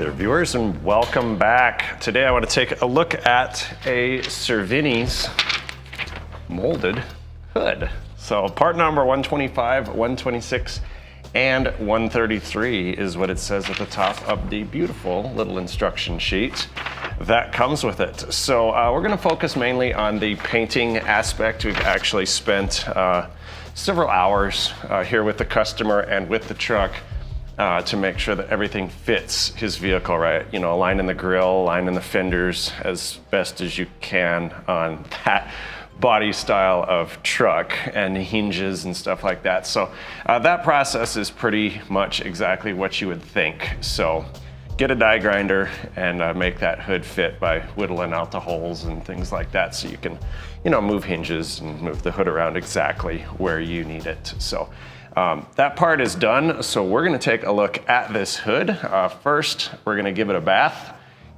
there, viewers, and welcome back. Today I want to take a look at a Cervini's molded hood. So part number 125, 126, and 133 is what it says at the top of the beautiful little instruction sheet that comes with it. So we're going to focus mainly on the painting aspect. We've actually spent several hours here with the customer and with the truck to make sure that everything fits his vehicle right. You know, lining the grill, lining the fenders as best as you can on that body style of truck, and hinges and stuff like that. So that process is pretty much exactly what you would think. So get a die grinder and make that hood fit by whittling out the holes and things like that, so you can, you know, move hinges and move the hood around exactly where you need it. So that part is done. So we're going to take a look at this hood. First, we're going to give it a bath,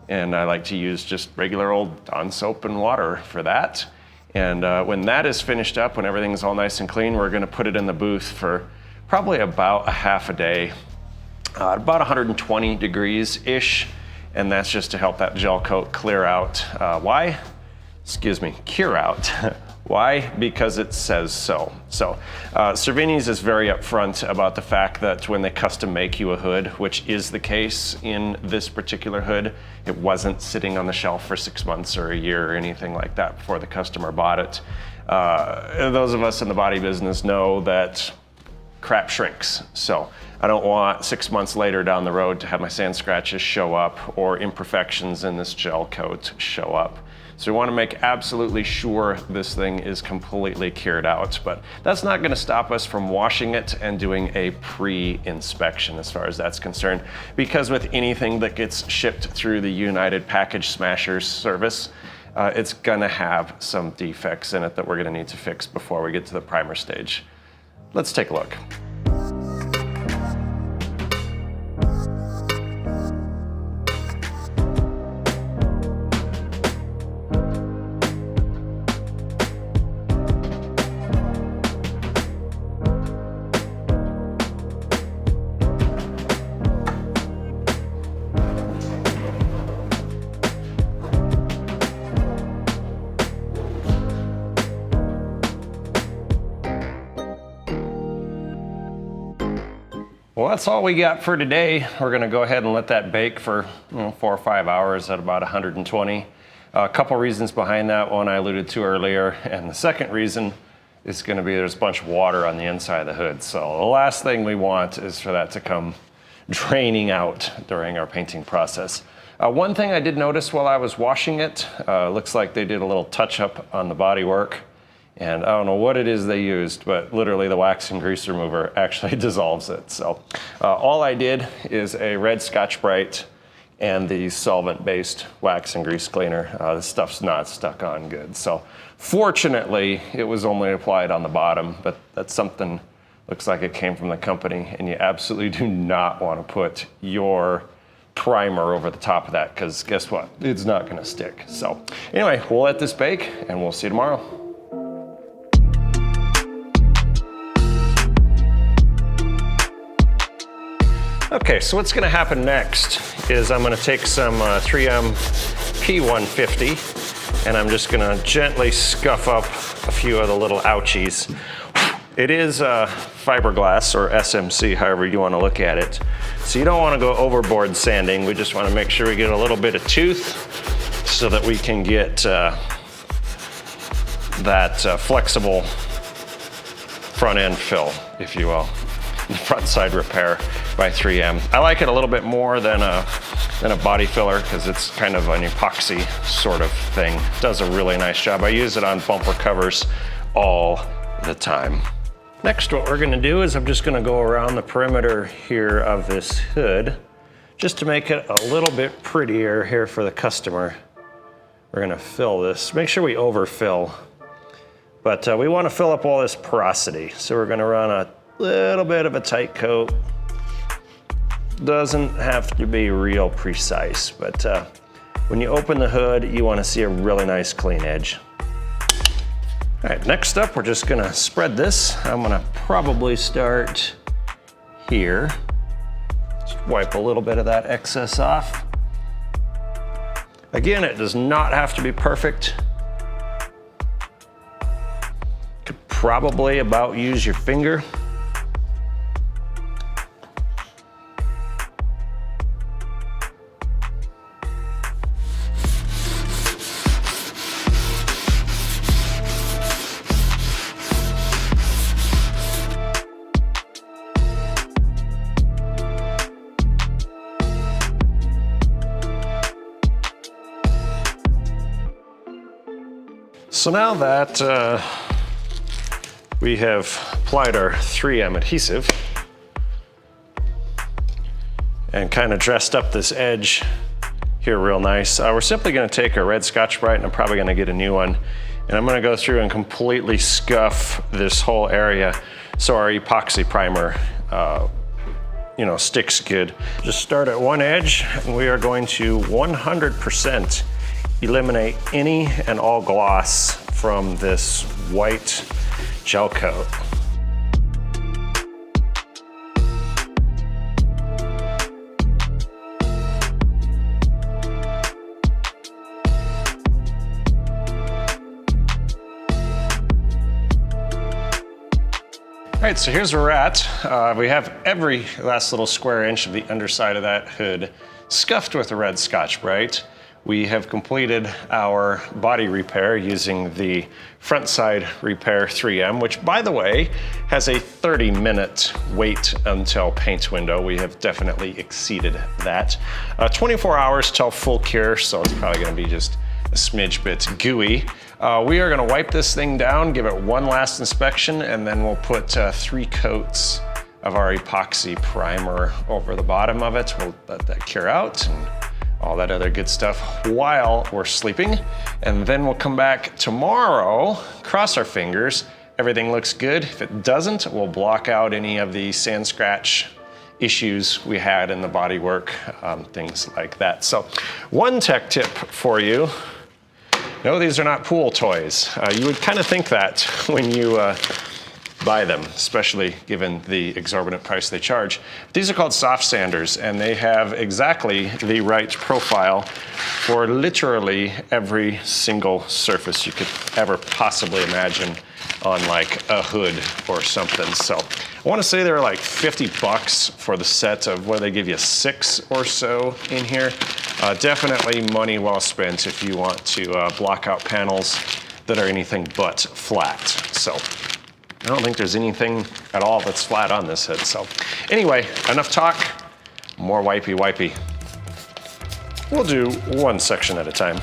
and I like to use just regular old Dawn soap and water for that. And when that is finished up, when everything's all nice and clean, we're going to put it in the booth for probably about a half a day, about 120 degrees-ish, and that's just to help that gel coat clear out. Why? Excuse me, cure out. Why? Because it says so. So Cervini's is very upfront about the fact that when they custom make you a hood, which is the case in this particular hood, it wasn't sitting on the shelf for 6 months or a year or anything like that before the customer bought it. Those of us in the body business know that crap shrinks. So I don't want 6 months later down the road to have my sand scratches show up or imperfections in this gel coat show up. So we want to make absolutely sure this thing is completely cured out, but that's not going to stop us from washing it and doing a pre-inspection as far as that's concerned, because with anything that gets shipped through the United Package Smashers service, it's going to have some defects in it that we're going to need to fix before we get to the primer stage. Let's take a look. Well, that's all we got for today. We're going to go ahead and let that bake for 4 or 5 hours at about 120. A couple reasons behind that. One I alluded to earlier, and the second reason is going to be there's a bunch of water on the inside of the hood. So the last thing we want is for that to come draining out during our painting process. One thing I did notice while I was washing it, looks like they did a little touch-up on the bodywork. And I don't know what it is they used, but literally the wax and grease remover actually dissolves it. So all I did is a red Scotch-Brite and the solvent-based wax and grease cleaner. This stuff's not stuck on good. So fortunately, it was only applied on the bottom, but that's something, looks like it came from the company, and you absolutely do not want to put your primer over the top of that, because guess what? It's not going to stick. So anyway, we'll let this bake, and we'll see you tomorrow. Okay, so what's going to happen next is I'm going to take some 3M P150, and I'm just going to gently scuff up a few of the little ouchies. It is fiberglass, or SMC, however you want to look at it. So you don't want to go overboard sanding. We just want to make sure we get a little bit of tooth so that we can get that flexible front end fill, if you will. The front side repair by 3M. I like it a little bit more than a body filler, because it's kind of an epoxy sort of thing. It does a really nice job. I use it on bumper covers all the time. Next, what we're gonna do is I'm just gonna go around the perimeter here of this hood, just to make it a little bit prettier here for the customer. We're gonna fill this. Make sure we overfill, but we wanna fill up all this porosity. So we're gonna run a little bit of a tight coat. Doesn't have to be real precise, but when you open the hood, you want to see a really nice clean edge. All right, next up, we're just gonna spread this. I'm gonna probably start here Just wipe a little bit of that excess off. Again, it does not have to be perfect. Could probably about use your finger. So now that we have applied our 3M adhesive and kind of dressed up this edge here real nice, we're simply going to take a red Scotch-Brite, and I'm probably going to get a new one, and I'm going to go through and completely scuff this whole area so our epoxy primer sticks good. Just start at one edge, and we are going to 100% eliminate any and all gloss from this white gel coat. All right, so here's where we're at. We have every last little square inch of the underside of that hood scuffed with a red Scotch-Brite. We have completed our body repair using the front side repair 3M, which, by the way, has a 30-minute wait until paint window. We have definitely exceeded that. 24 hours till full cure, so it's probably gonna be just a smidge bit gooey. We are gonna wipe this thing down, give it one last inspection, and then we'll put 3 coats of our epoxy primer over the bottom of it. We'll let that cure out and all that other good stuff while we're sleeping. And then we'll come back tomorrow, cross our fingers, everything looks good. If it doesn't, we'll block out any of the sand scratch issues we had in the bodywork, things like that. So one tech tip for you: no, these are not pool toys. You would kind of think that when you buy them, especially given the exorbitant price they charge. These are called soft sanders, and they have exactly the right profile for literally every single surface you could ever possibly imagine on like a hood or something. So I want to say they're like $50 for the set of, what do they give you, 6 or so in here. Definitely money well spent if you want to block out panels that are anything but flat. So I don't think there's anything at all that's flat on this hood. So anyway, enough talk, more wipey. We'll do one section at a time.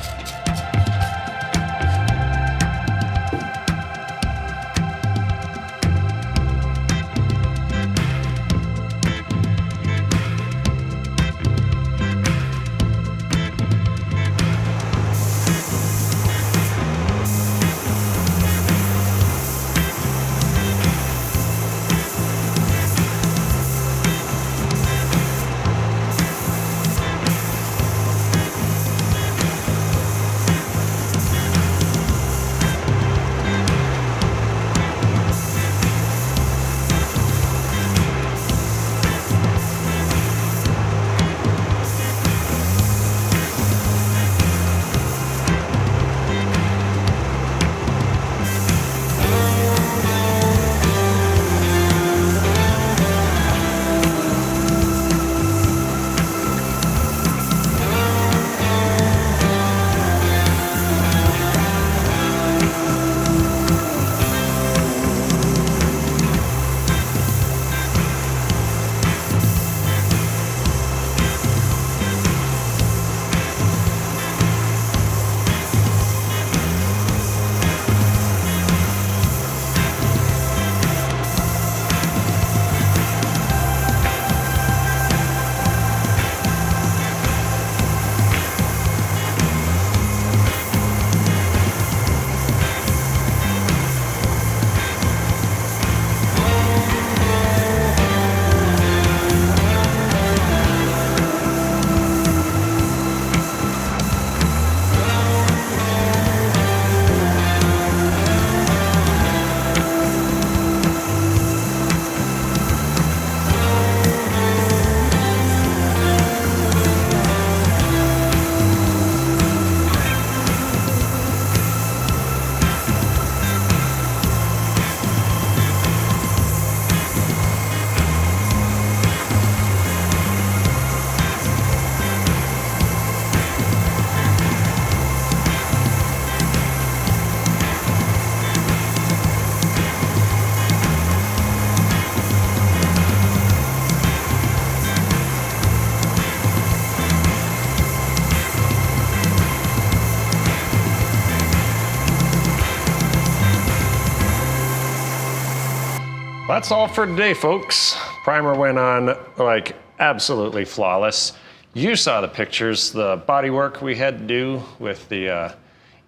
That's all for today, folks. Primer went on like absolutely flawless. You saw the pictures, the body work we had to do with the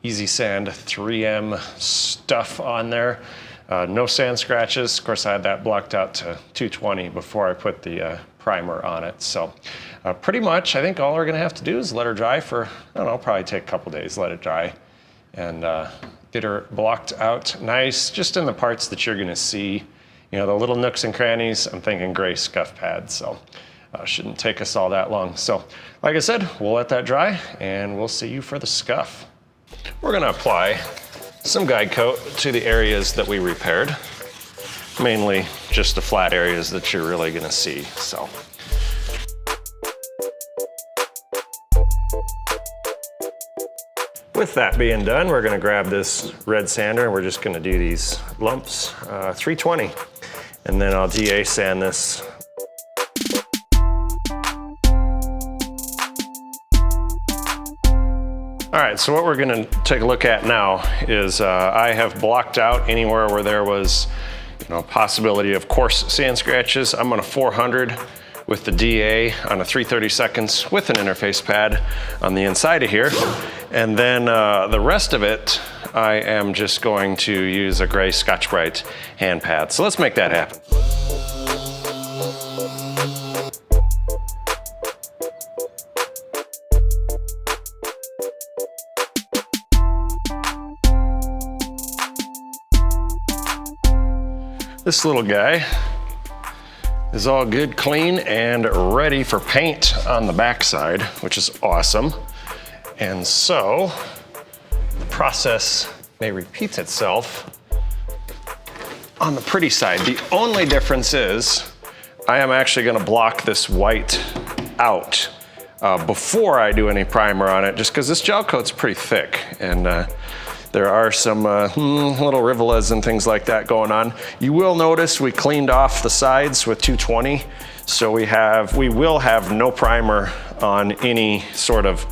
Easy Sand 3M stuff on there. No sand scratches. Of course, I had that blocked out to 220 before I put the primer on it. So pretty much, I think all we're gonna have to do is let her dry for, I don't know, probably take a couple days, let it dry, and get her blocked out nice, just in the parts that you're gonna see. You know, the little nooks and crannies, I'm thinking gray scuff pads, so shouldn't take us all that long. So, like I said, we'll let that dry, and we'll see you for the scuff. We're gonna apply some guide coat to the areas that we repaired, mainly just the flat areas that you're really gonna see, so. With that being done, we're gonna grab this red sander and we're just gonna do these lumps, 320. And then I'll DA sand this. All right, so what we're gonna take a look at now is I have blocked out anywhere where there was, possibility of coarse sand scratches. I'm on a 400 with the DA on a 3/32 with an interface pad on the inside of here. And then the rest of it, I am just going to use a gray Scotch-Brite hand pad. So let's make that happen. This little guy is all good, clean, and ready for paint on the backside, which is awesome. And so the process may repeat itself on the pretty side. The only difference is I am actually gonna block this white out before I do any primer on it, just because this gel coat's pretty thick, and there are some little rivulas and things like that going on. You will notice we cleaned off the sides with 220, so we will have no primer on any sort of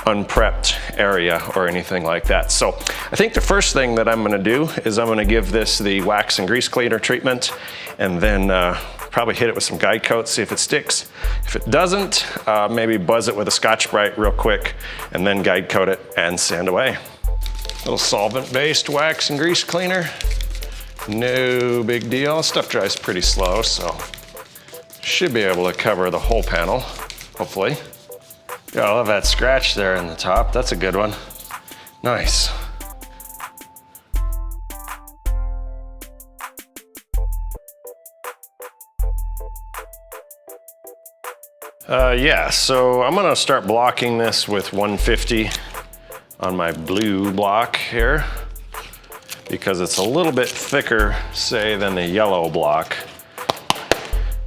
unprepped area or anything like that. So I think the first thing that I'm gonna do is I'm gonna give this the wax and grease cleaner treatment, and then probably hit it with some guide coat, see if it sticks. If it doesn't, maybe buzz it with a Scotch-Brite real quick, and then guide coat it and sand away. Little solvent-based wax and grease cleaner. No big deal. Stuff dries pretty slow, so should be able to cover the whole panel, hopefully. Yeah, I love that scratch there in the top. That's a good one. Nice. Yeah, so I'm gonna start blocking this with 150 on my blue block here, because it's a little bit thicker, say, than the yellow block.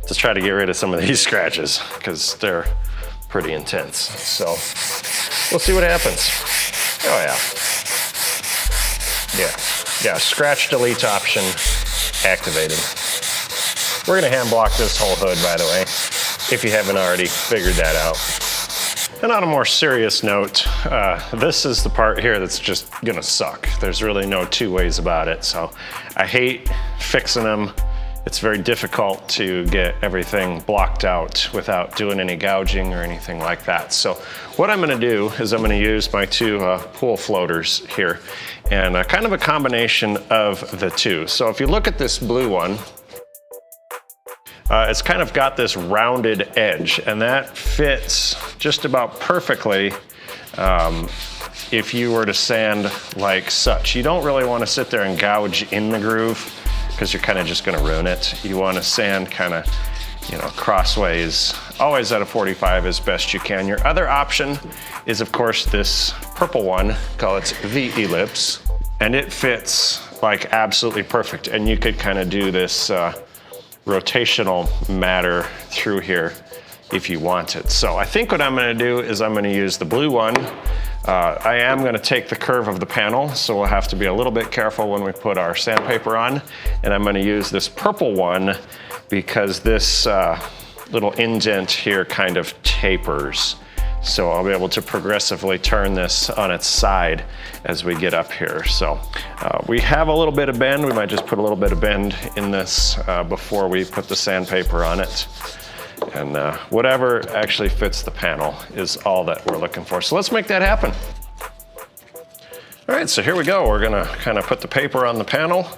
Just try to get rid of some of these scratches, because they're pretty intense. So we'll see what happens. Oh yeah, scratch delete option activated. We're gonna hand block this whole hood, by the way, if you haven't already figured that out. And on a more serious note, this is the part here that's just gonna suck. There's really no two ways about it. So I hate fixing them. It's very difficult to get everything blocked out without doing any gouging or anything like that. So what I'm gonna do is I'm gonna use my two pool floaters here, and kind of a combination of the two. So if you look at this blue one, it's kind of got this rounded edge, and that fits just about perfectly if you were to sand like such. You don't really want to sit there and gouge in the groove, because you're kind of just going to ruin it. You want to sand kind of, crossways, always at a 45 as best you can. Your other option is, of course, this purple one, call it the Ellipse, and it fits like absolutely perfect. And you could kind of do this rotational matter through here if you want it. So I think what I'm gonna do is I'm gonna use the blue one. I am gonna take the curve of the panel, so we'll have to be a little bit careful when we put our sandpaper on. And I'm gonna use this purple one because this little indent here kind of tapers. So I'll be able to progressively turn this on its side as we get up here. So we have a little bit of bend. We might just put a little bit of bend in this before we put the sandpaper on it. And whatever actually fits the panel is all that we're looking for. So let's make that happen. All right, so here we go. We're gonna kind of put the paper on the panel.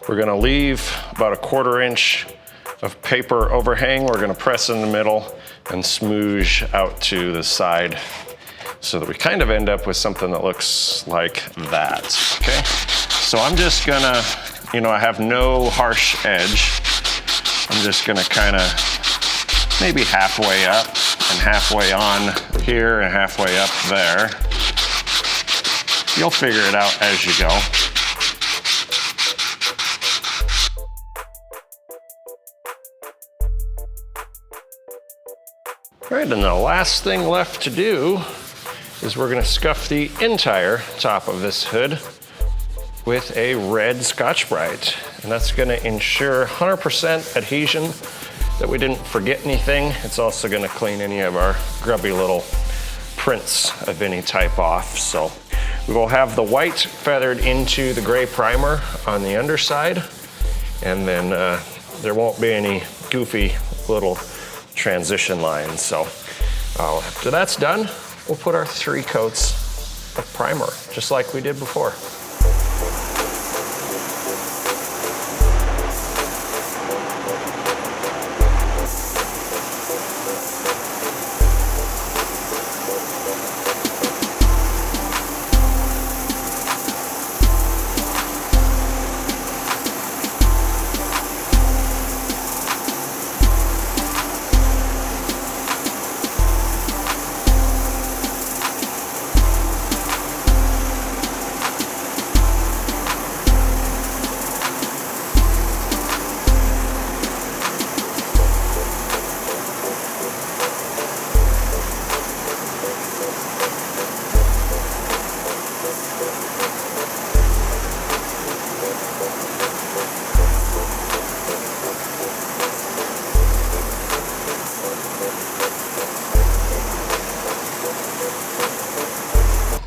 We're gonna leave about a 1/4 inch of paper overhang. We're gonna press in the middle and smoosh out to the side so that we kind of end up with something that looks like that, okay? So I'm just gonna, I have no harsh edge. I'm just gonna kind of maybe halfway up and halfway on here and halfway up there. You'll figure it out as you go. All right, and the last thing left to do is we're gonna scuff the entire top of this hood with a red Scotch-Brite. And that's gonna ensure 100% adhesion, that we didn't forget anything. It's also gonna clean any of our grubby little prints of any type off. So we will have the white feathered into the gray primer on the underside, and then there won't be any goofy little transition lines. So after that's done, we'll put our 3 coats of primer, just like we did before.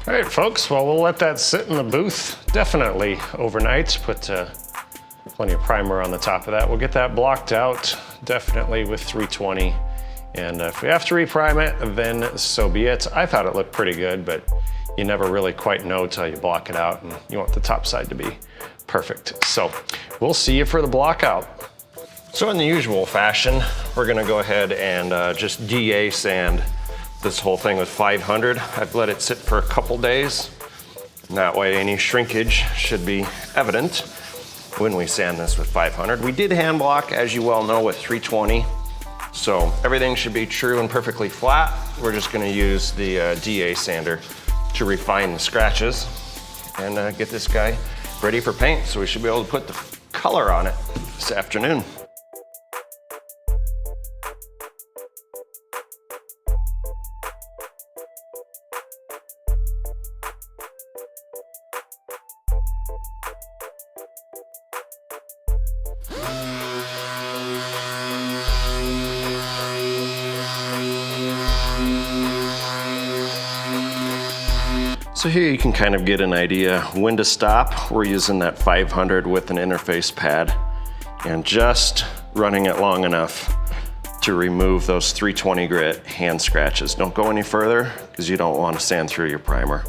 All right, folks, well, we'll let that sit in the booth definitely overnight. Put plenty of primer on the top of that. We'll get that blocked out definitely with 320. And if we have to reprime it, then so be it. I thought it looked pretty good, but you never really quite know till you block it out, and you want the top side to be perfect. So we'll see you for the block out. So in the usual fashion, we're gonna go ahead and just DA sand this whole thing with 500. I've let it sit for a couple days. And that way any shrinkage should be evident when we sand this with 500. We did hand block, as you well know, with 320. So everything should be true and perfectly flat. We're just gonna use the DA sander to refine the scratches and get this guy ready for paint. So we should be able to put the color on it this afternoon. So here you can kind of get an idea when to stop. We're using that 500 with an interface pad and just running it long enough to remove those 320 grit hand scratches. Don't go any further because you don't want to sand through your primer.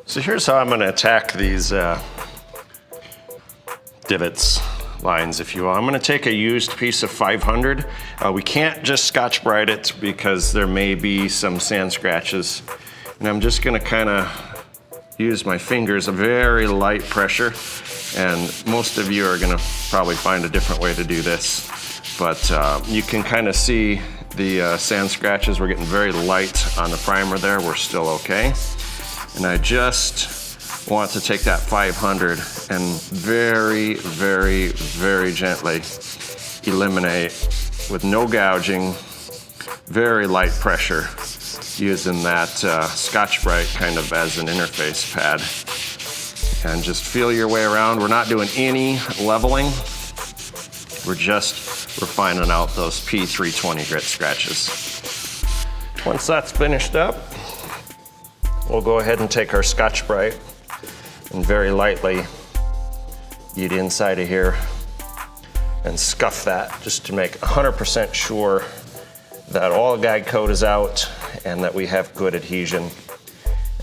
So here's how I'm going to attack these divots, lines, if you will. I'm going to take a used piece of 500. We can't just Scotch-Brite it because there may be some sand scratches. And I'm just gonna kind of use my fingers, a very light pressure. And most of you are gonna probably find a different way to do this. But you can kind of see the sand scratches. We're getting very light on the primer there. We're still okay. And I just want to take that 500 and very, very, very gently eliminate with no gouging, very light pressure, using that Scotch-Brite kind of as an interface pad. And just feel your way around. We're not doing any leveling. We're just refining out those P320 grit scratches. Once that's finished up, we'll go ahead and take our Scotch-Brite and very lightly get inside of here and scuff that just to make 100% sure that all guide coat is out and that we have good adhesion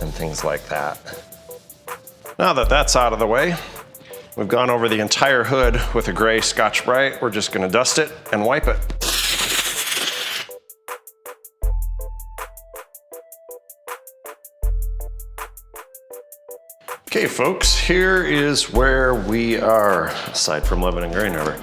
and things like that. Now that that's out of the way, we've gone over the entire hood with a gray Scotch-Brite. We're just gonna dust it and wipe it. Okay folks, here is where we are, aside from living in Green River.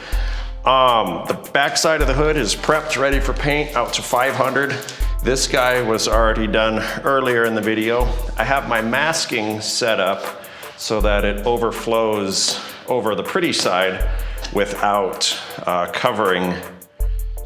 The back side of the hood is prepped, ready for paint, out to 500. This guy was already done earlier in the video. I have my masking set up so that it overflows over the pretty side without covering,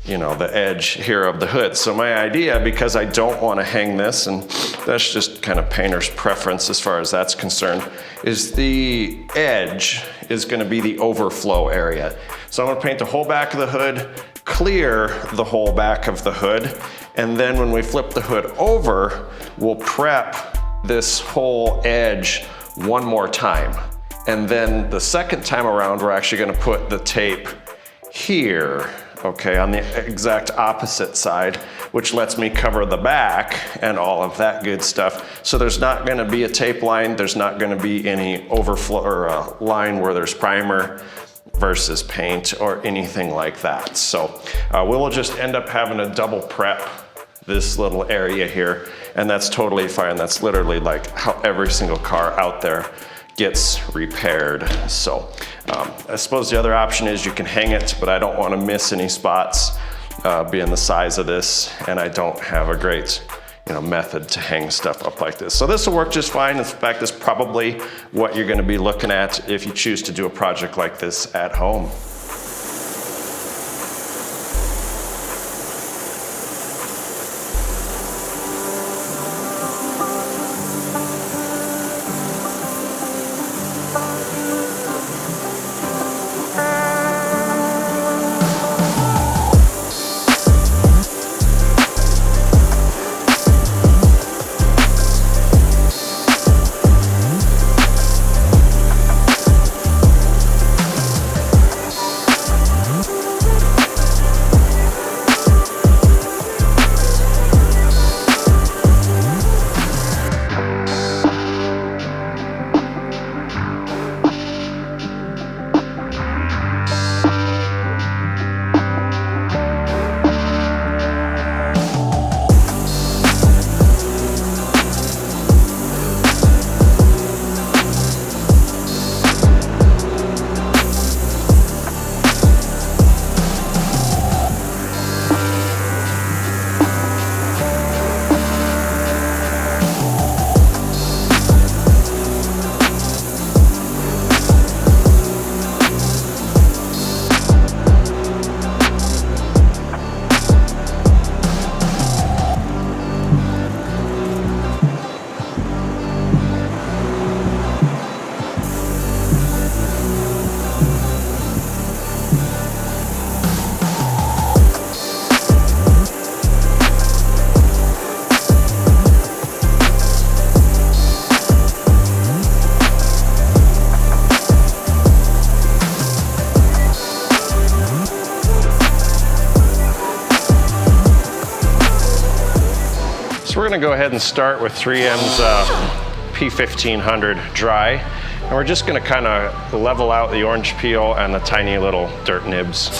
you know, the edge here of the hood. So my idea, because I don't want to hang this, and that's just kind of painter's preference as far as that's concerned, is the edge is going to be the overflow area. So I'm going to paint the whole back of the hood, clear the whole back of the hood, and then when we flip the hood over, we'll prep this whole edge one more time. And then the second time around, we're actually going to put the tape here, okay, on the exact opposite side, which lets me cover the back and all of that good stuff. So there's not gonna be a tape line, there's not gonna be any overflow or a line where there's primer versus paint or anything like that. So we'll just end up having to double prep this little area here, and that's totally fine. That's literally like how every single car out there gets repaired. So I suppose the other option is you can hang it, but I don't want to miss any spots being the size of this, and I don't have a great, you know, method to hang stuff up like this. So this will work just fine. In fact, this is probably what you're going to be looking at if you choose to do a project like this at home. So we're gonna go ahead and start with 3M's P1500 dry. And we're just gonna kind of level out the orange peel and the tiny little dirt nibs.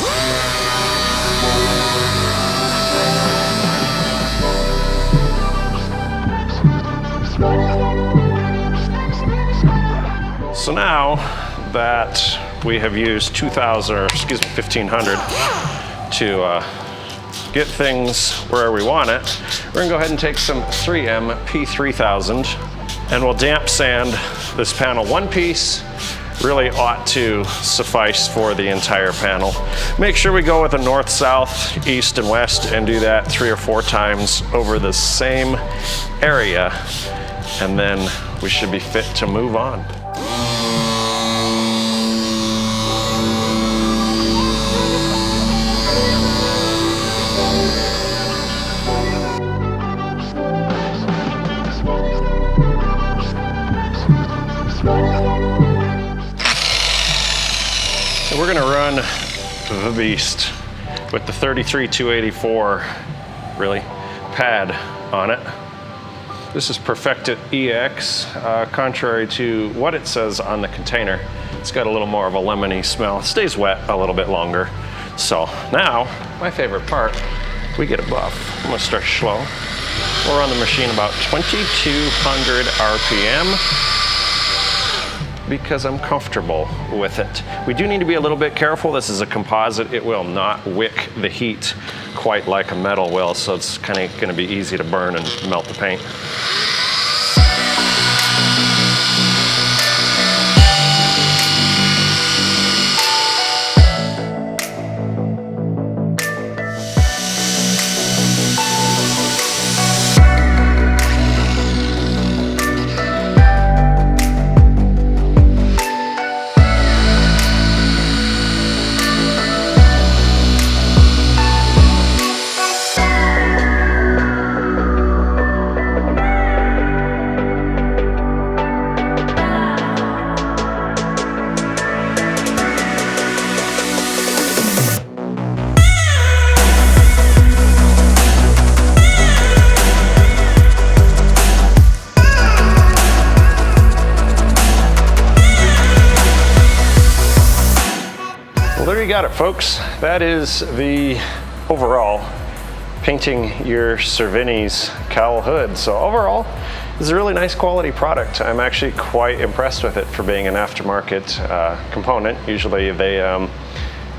So now that we have used 1500 to get things where we want it, we're gonna go ahead and take some 3M P3000 and we'll damp sand this panel one piece. Really ought to suffice for the entire panel. Make sure we go with a north, south, east, and west and do that 3 or 4 times over the same area, and then we should be fit to move on. the beast with the 33-284 really pad on it. This is Perfected EX, contrary to what it says on the container. It's got a little more of a lemony smell. It stays wet a little bit longer. So now, my favorite part, we get a buff. I'm gonna start slow. We'll run the machine about 2,200 RPM because I'm comfortable with it. We do need to be a little bit careful. This is a composite. It will not wick the heat quite like a metal will, so it's kind of gonna be easy to burn and melt the paint. There you got it, folks. That is the overall painting your Cervini's Cowl Hood. So overall, this is a really nice quality product. I'm actually quite impressed with it for being an aftermarket component. Usually they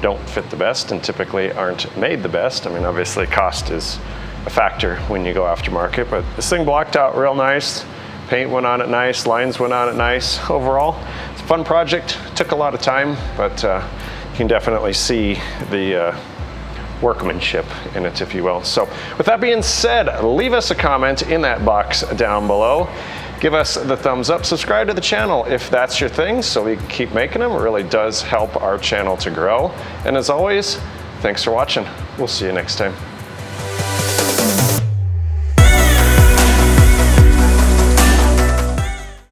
don't fit the best and typically aren't made the best. I mean, obviously cost is a factor when you go aftermarket, but this thing blocked out real nice. Paint went on it nice, lines went on it nice. Overall, it's a fun project. Took a lot of time, but you can definitely see the workmanship in it, if you will. So with that being said, leave us a comment in that box down below. Give us the thumbs up, subscribe to the channel if that's your thing, so we can keep making them. It really does help our channel to grow. And as always, thanks for watching. We'll see you next time.